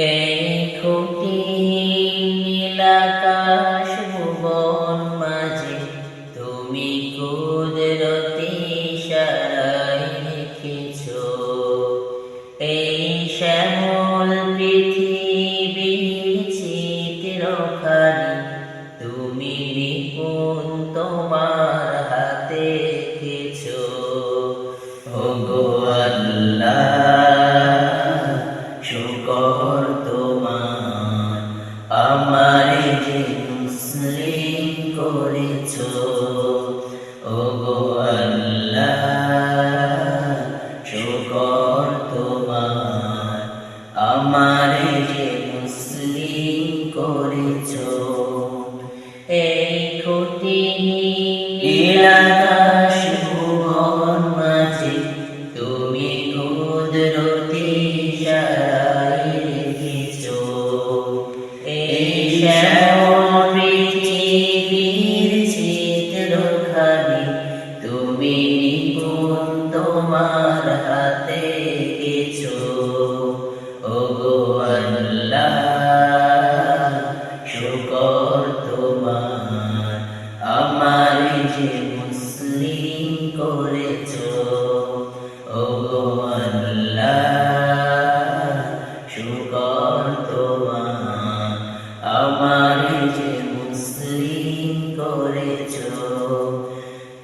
এই কঠিন নীলাকাশ ভুবন মাঝে তুমি কুদরতি ইশারায় রেখেছ। এই শ্যামল পৃথিবীর চিত্রখানি তুমি নিপুণ তোমার হাতে এঁকেছ। ওগো আল্লাহ, শুকর তোমার, আমারে যে মুসলিম করেছ। ওগো আল্লাহ, শুকর তোমার, আমারে যে মুসলিম করেছ। এই কঠিন নীলাকাশ ভুবন মাঝে তুমি কুদরতি ইশারায় রেখেছ। এই শ্যামল পৃথিবীর চিত্রখানি তুমি নিপুণ তোমার হাতে এঁকেছ। ওগো আল্লাহ, শুকর তোমার, আমারে যে মুসলিম করেছ। ওগো আল্লাহ, শুকর তোমার, আমারে যে মুসলিম করেছ।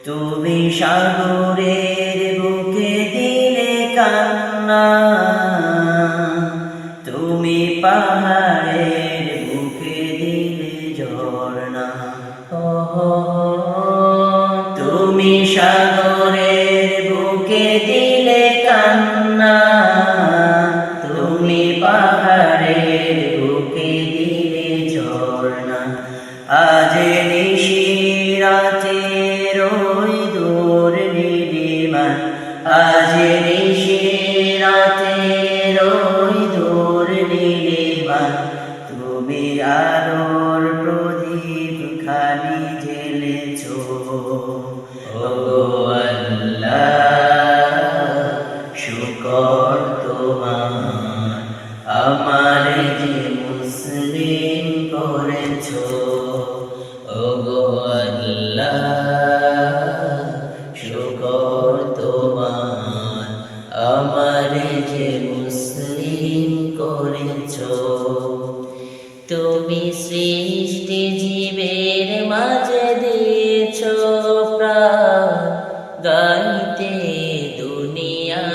তুমি সাগরের বুকে দিলে কান্না, তুমি পাহাড়ের বুকে দিলে ঝর্ণা। তুমি সাগরের বুকে দিলে কান্না, তুমি পাহাড়ের বুকে দিলে ঝর্ণা। আজ নিশিরাতে রই দূর নীলিমা, আজ নিশিরাতে রই দূর নীলিমা, তুমি আলোর প্রদীপ খালি জ্বেলেছ। ওগো আল্লাহ, শুকর তোমার, আমারে যে মুসলিম করেছ। ওগো আল্লাহ, শুকর তোমার, আমারে যে মুসলিম করেছ। তুমি সৃষ্টি জীবের মাঝে দিয়েছ প্রাণ, গাইতে দুনিয়া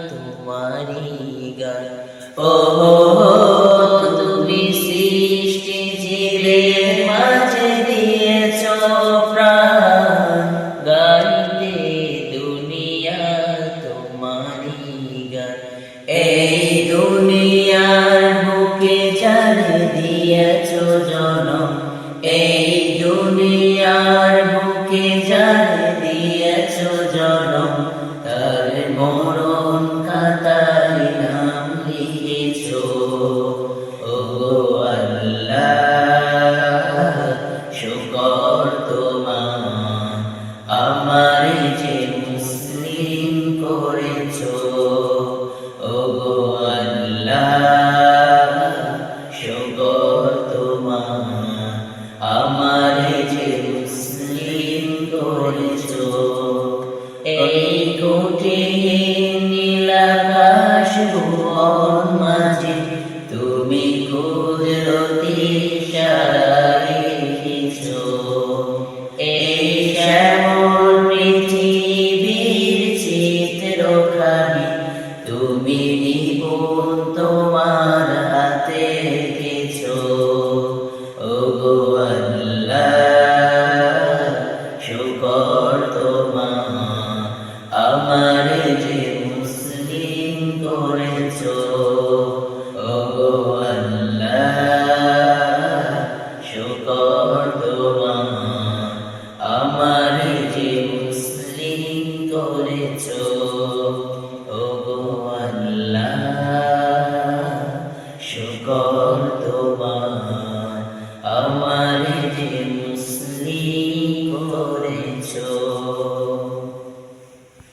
তোমারি গান। ও তুমি সৃষ্টি জীবের মাঝে দিয়েছ প্রাণ, গাইতে দুনিয়া তোমারি গান। এই দুনিয়ার বুকে যারে দিয়েছ জনম, এই দুনিয়ার বুকে যারে দিয়েছ জনম, তার মরণ খাতায় নাম লিখেছ। ওগো আল্লাহ, শুকর তোমার, আমারে যে মুসলিম করেছ। ওগো আল্লাহ, শুকর তোমার, আমারে যে মুসলিম করেছ। এই কঠিন নীলাকাশ ভুবন মাঝে তুমি কুদরতি ইশারায় রেখেছ। এই শ্যামল পৃথিবীর চিত্রখানি তুমি নিপুণ তোমার